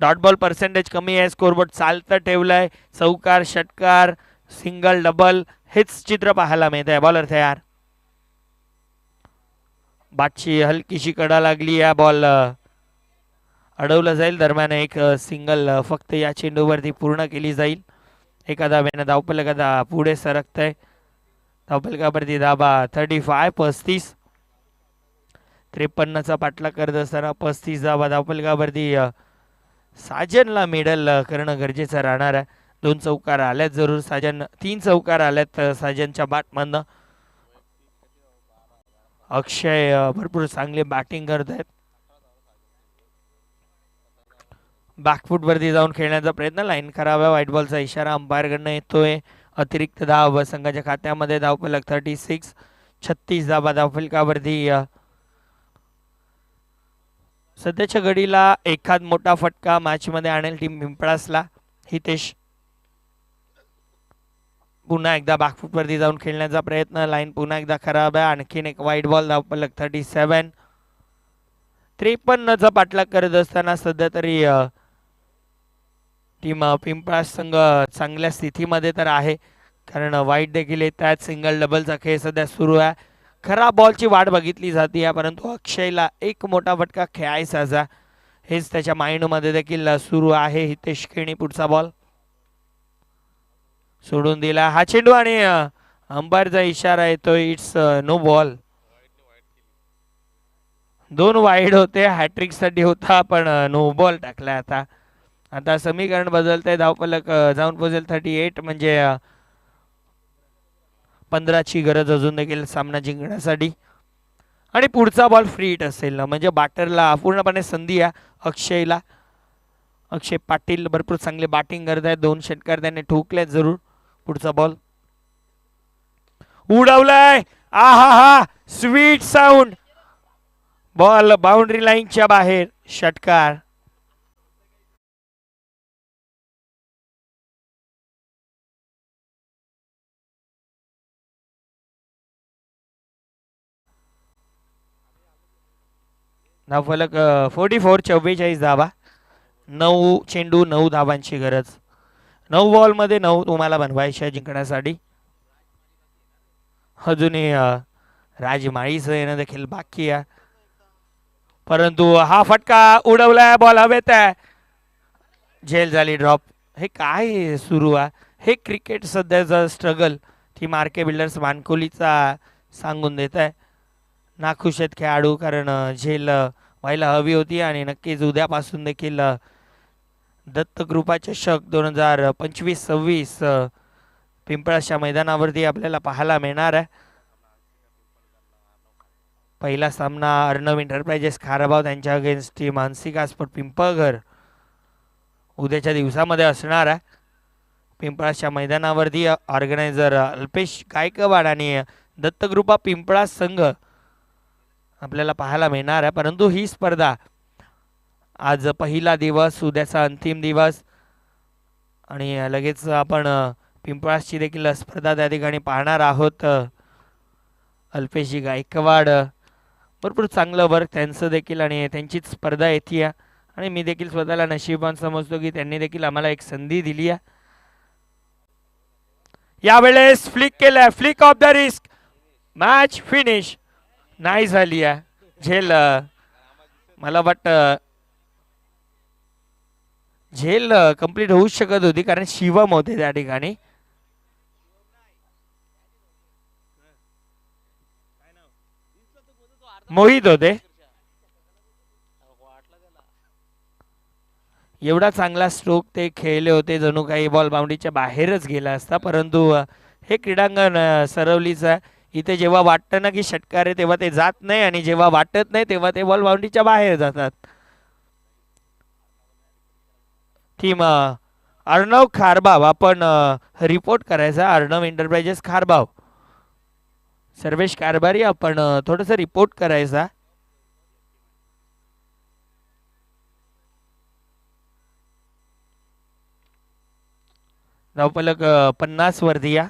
डॉट बॉल पर्सेंटेज कमी आहे. स्कोरबोर्ड चालतं ठेवलं आहे. चौकार, षटकार, सिंगल, डबल हेच चित्र पाहायला मिळत आहे. बॉलर तयार. बाटची हलकीशी कडा लागली. या बॉल अडवलं जाईल. दरम्यान एक सिंगल फक्त या चेंडूवरती पूर्ण केली जाईल. एका धावेनं धावफलक आता पुढे सरकतंय. धावफलकावरती धाबा 35 53चा पाठलाग करत असताना 35 धावा धावफलकावरती. साजनला मेडल करणं गरजेचं राहणार आहे. 2 चौकार आल्यात जरूर. 3 चौकार आल्यात साजनच्या बॅटमधनं. अक्षय भरपूर चांगले बॅटिंग करत आहेत. बॅकफूट वरती जाऊन खेळण्याचा प्रयत्न, लाईन खराब आहे, व्हाईट बॉलचा इशारा अंपायरकडनं येतोय. अतिरिक्त धाव संघाच्या खात्यामध्ये, धावफलक 36, 36 धावा धावफलकावरती. सध्याच्या घडीला एखाद मोठा फटका मॅच मध्ये आणेल टीम पिंपळासला. हितेश पुन्हा एकदा बॅकफूट वरती जाऊन खेळण्याचा प्रयत्न, लाईन पुन्हा एकदा खराब आहे, आणखीन एक व्हाईट बॉल, धावफलक 37. 53चा पाठलाग करत असताना सध्या तरी टीम पिंपळास संघ चांगल्या स्थितीमध्ये तर आहे, कारण वाईट देखील येत आहेत. सिंगल डबलचा खेळ सध्या सुरू आहे. खराब बॉलची वाट बघितली जाते, परंतु अक्षयला एक मोठा फटका खेळायचा, हेच त्याच्या माइंडमध्ये देखील सुरू आहे. हितेश खेणी पुढचा बॉल सोडून दिला, हा चेंडू आणि अंपायरचा इशारा येतोय, इट्स नो बॉल. 2 वाईड होते, हॅट्रिक साठी होता, पण नो बॉल टाकला. आता समीकरण बदलतंय, धावफलक जाऊन पोहोचेल 38, म्हणजे 15ची गरज अजून देखील सामना जिंकण्यासाठी. आणि पुढचा बॉल फ्री हिट असेल ना, म्हणजे बॅटरला पूर्णपणे संधी आहे अक्षयला. अक्षय पाटील भरपूर चांगले बॅटिंग करत आहेत, 2 षटकार त्याने ठोकलेत जरूर. पुढचा बॉल उडवलाय, आहा हा स्वीट साऊंड, बॉल बाउंड्री लाईनच्या बाहेर, षटकार. धावफलक 44, 44 धावा, 9 चेंडू 9 धावांची गरज. 9 बॉलमध्ये 9 तुम्हाला बनवायचे जिंकण्यासाठी. अजूनही राजमाळीचं येणं देखील बाकी आहे, परंतु हा फटका उडवलाय, बॉल हवेत आहे, झेल झाली, ड्रॉप. हे काय सुरू आहे, हे क्रिकेट सध्याचा struggle team R K builders मानकोलीचा सांगून देत आहे. नाखुश आहेत खेळाडू, कारण झेल व्हायला हवी होती, आणि नक्कीच उद्यापासून देखील दत्तकृपा चषक 2025-26 पिंपळाच्या मैदानावरती आपल्याला पाहायला मिळणार आहे. पहिला सामना अर्णव एंटरप्राइजेस खारबाव त्यांच्या अगेन्स्ट टीम मानसिका स्पोर्ट पिंपळघर उद्याच्या दिवसामध्ये असणार आहे. पिंपळाच्या मैदानावरती ऑर्गनायझर अल्पेश गायकवाड आणि दत्तकृपा पिंपळा संघ आपल्याला पाहायला मिळणार आहे. परंतु ही स्पर्धा आज पहिला दिवस, उद्याचा अंतिम दिवस, आणि लगेच आपण पिंपळाची देखील स्पर्धा त्या ठिकाणी पाहणार आहोत. अल्पेशजी गायकवाड भरपूर चांगलं वर्क त्यांचं देखील, आणि त्यांचीच स्पर्धा येते, आणि मी देखील स्वतःला नशीबवान समजतो की त्यांनी देखील आम्हाला एक संधी दिली आहे. यावेळेस फ्लिक केलाय, flick of the risk, match finish नाही झाली आहे. झेल मला वाटतं झेल कंप्लीट होऊ शकत होती, कारण शिवम होते त्या ठिकाणी. मोहित होते. एवढा चांगला स्ट्रोक ते खेळले होते, जणू काही बॉल बाउंड्रीच्या बाहेरच गेला असता, परंतु हे क्रीडांगण सरवलीचं आहे. इथे जेव्हा वाटतं ना की षटकार आहे, तेव्हा ते जात नाही, आणि जेव्हा वाटत नाही तेव्हा ते बॉल बाउंड्रीच्या बाहेर जातात. टीम अर्णव खारबाव, आपण रिपोर्ट करायचा, अर्णव एंटरप्राइजेस खारबाव, सर्वेश कारभारी, आपण थोडंसं रिपोर्ट करायचा. धावफलक 50 वरती या,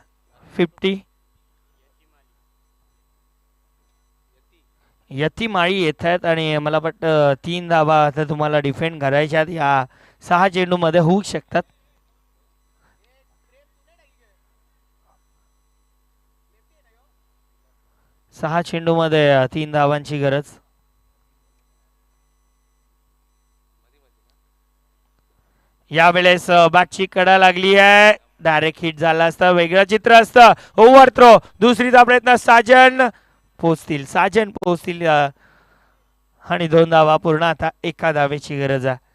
50. यती माळी येत आहेत, आणि मला वाटतं 3 धावा आता तुम्हाला डिफेंड करायच्यात, या 6 चेंडू मध्ये होऊ शकतात. सहा चेंडू मध्ये 3 धावांची गरज. यावेळेस बॅटची कडा लागली आहे, डायरेक्ट हिट झाला असता वेगळं चित्र असतं. ओव्हर थ्रो, दुसरीचा प्रयत्न, साजन पोहोचतील, आणि 2 धावा पूर्ण. आता 1 धावेची गरज आहे.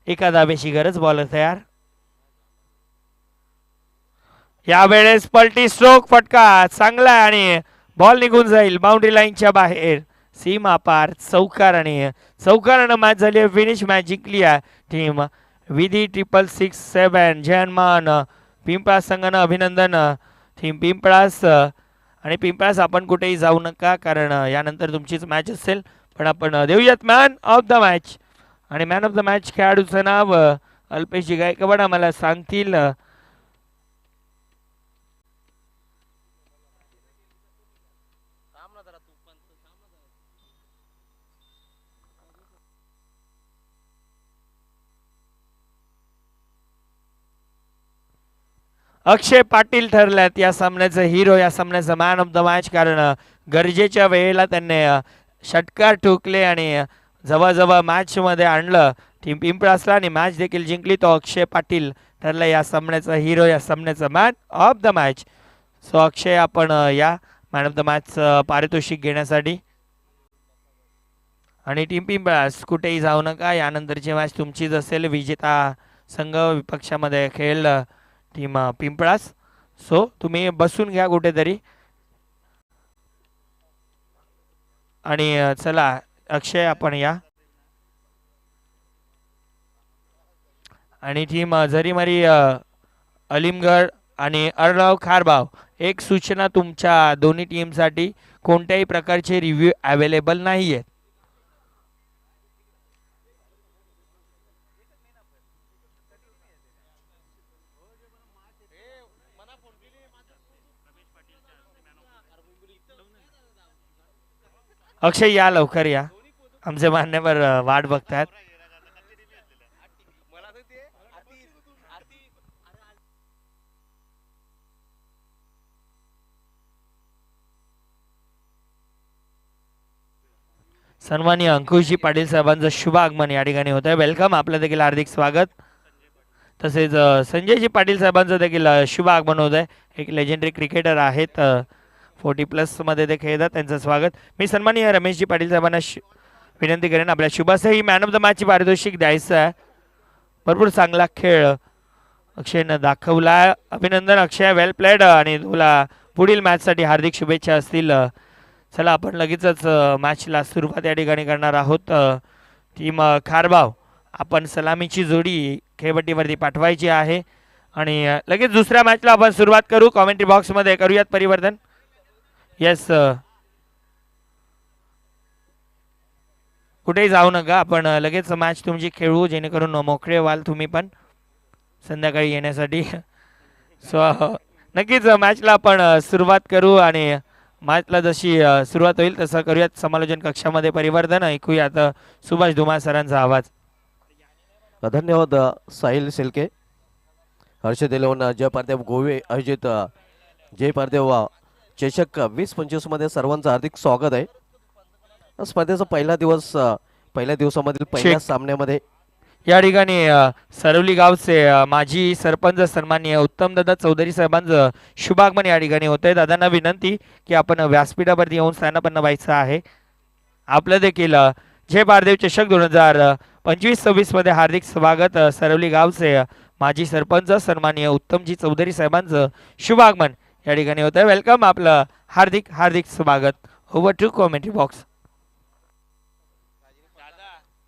एका धावेची गरज, बॉलर तयार. यावेळेस पलटी स्ट्रोक फटका चांगला आहे आणि बॉल निघून जाईल बाउंड्री लाईनच्या बाहेर. सीमा पार चौकार आणि चौकारानं मॅच झाली आहे. फिनिश मॅच जिंकली आहे टीम विधी 6667 जयमान पिंपळास संघानं. अभिनंदन टीम पिंपळास. आणि पिंपळास आपण कुठेही जाऊ नका कारण यानंतर तुमचीच मॅच असेल. पण आपण देऊयात मॅन ऑफ द मॅच. आणि मॅन ऑफ द मॅच खेळाडूचं नाव अल्पेशजी गायकवाड आम्हाला सांगतील. अक्षय पाटील ठरल्यात या सामन्याचा हिरो, या सामन्याचा मॅन ऑफ द मॅच. कारण गरजेच्या वेळेला त्यांनी षटकार ठोकले आणि जवळजवळ मॅचमध्ये आणलं टीम पिंपळासला आणि मॅच देखील जिंकली. तो अक्षय पाटील ठरला या सामन्याचा हिरो, या सामन्याचा man of the match. So Akshay आपण या मॅन ऑफ द मॅच पारितोषिक घेण्यासाठी. आणि टीम पिंपळास कुठेही जाऊ नका, यानंतरची मॅच तुमचीच असेल. विजेता संघ विपक्षामध्ये खेळ टीम पिंपळास. सो तुम्ही बसून घ्या कुठेतरी. आणि चला अक्षय आपण या. आणि टीम झरीमरी अलिमगड आणि अर्णव खारबाव, एक सूचना तुमच्या दोन्ही टीमसाठी, कोणत्याही प्रकारचे रिव्ह्यू अवेलेबल नाही आहेत. अक्षय या लवकर या, आमचे मान्यवर वाट बघतात. सन्माननीय अंकुशजी पाटील साहेबांचं शुभ आगमन या ठिकाणी होत आहे. वेलकम, आपलं देखील हार्दिक स्वागत. तसेच संजयजी पाटील साहेबांचं देखील शुभ आगमन होत आहे. एक लेजेंडरी क्रिकेटर आहेत, 40+ मध्ये ते खेळतात, त्यांचं स्वागत. मी सन्माननीय रमेशजी पाटील साहेबांना विनंती करेन आपल्या शुभास ही मॅन ऑफ द मॅचची पारितोषिक द्यायचं आहे. भरपूर चांगला खेळ अक्षयनं दाखवला. अभिनंदन अक्षय, वेल प्लेड. आणि तुला पुढील मॅचसाठी हार्दिक शुभेच्छा असतील. चला आपण लगेचच मॅचला सुरुवात या ठिकाणी करणार आहोत. टीम खारबाव, आपण सलामीची जोडी खेळपट्टीवरती पाठवायची आहे आणि लगेच दुसऱ्या मॅचला आपण सुरुवात करू. कॉमेंट्री बॉक्समध्ये करूयात परिवर्तन. येस, कुठेही जाऊ नका, आपण लगेच मॅच तुमची खेळू जेणेकरून मोकळे व्हाल तुम्ही पण संध्याकाळी येण्यासाठी. सो नक्कीच मॅचला आपण सुरुवात करू आणि मॅचला जशी सुरुवात होईल तसं करूयात. समालोचन कक्षामध्ये परिवर्तन ऐकूयात सुभाष धुमाळ सरांचा आवाज. धन्यवाद साहिल शेलके. हर्षद 11 जय पारदेव गोवे आयोजित जय पारदेव चषक 2025 मध्ये सर्वांचं हार्दिक स्वागत आहे. स्पर्धेचा पहिला दिवस, पहिल्या दिवसामधील पहिल्या सामन्यामध्ये या ठिकाणी सरवली गावचे माजी सरपंच सन्माननीय उत्तमदादा चौधरी साहेबांचं शुभागमन या ठिकाणी होत आहे. दादांना विनंती की आपण व्यासपीठावरती येऊन स्थानापन्न व्हायचं आहे. आपलं देखील जय पारदेव चषक 2025-26 मध्ये हार्दिक स्वागत. सरवली गावचे माजी सरपंच सन्माननीय उत्तमजी चौधरी साहेबांचं शुभागमन या ठिकाणी होत आहे. वेलकम, आपलं हार्दिक हार्दिक स्वागत. Over to commentary box.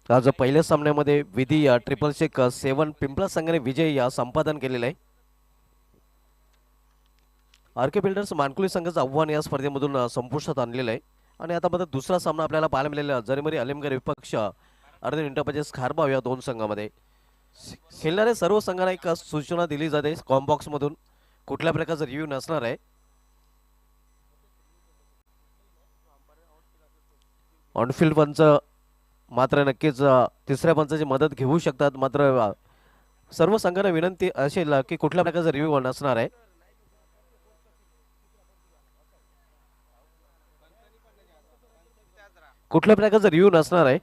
आज पहिल्या सामन्यामध्ये विधी 666-7 पिंपळा संघाने विजय संपादन केलेला आहे. आरके बिल्डर्स मानकुली संघाचं आव्हान या स्पर्धेमधून संपुष्टात आणलेलं आहे. आणि आता मात्र दुसरा सामना आपल्याला पाहायला मिळालेला जरीमरी अलिमगड विपक्ष अर्धन इंटरप्राइजेस खारबाव या दोन संघामध्ये. खेळणाऱ्या सर्व संघांना एक सूचना दिली जाते कॉम्बॉक्स मधून, कुठल्या प्रकारचा रिव्ह्यू नसणार आहे. ऑनफिल्ड पंच मात्र नक्कीच तिसऱ्या पंचाची मदत घेऊ शकतात. मात्र सर्व संघांना विनंती असेल की कुठल्या प्रकारचा रिव्ह्यू नसणार आहे. कुठल्या प्रकारचा रिव्ह्यू नसणार आहे.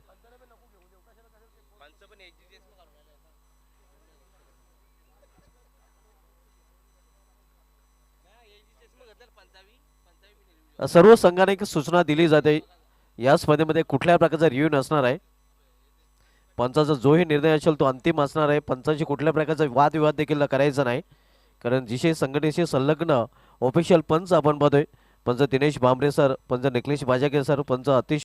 सर्व संघांना एक सूचना दिली जाते या स्पर्धेमध्ये कुठल्या प्रकारचा रिव्ह्यू नसणार आहे. पंचाचा जोही निर्णय असेल तो अंतिम असणार आहे. पंचांशी कुठल्या प्रकारचा वादविवाद देखील करायचा नाही. कारण जिशे संघटनेशी संलग्न ऑफिशियल पंच आपण पाहतोय. पंच दिनेश भांबरे सर, पंच निखिलेश बाजागे सर, पंच अतिश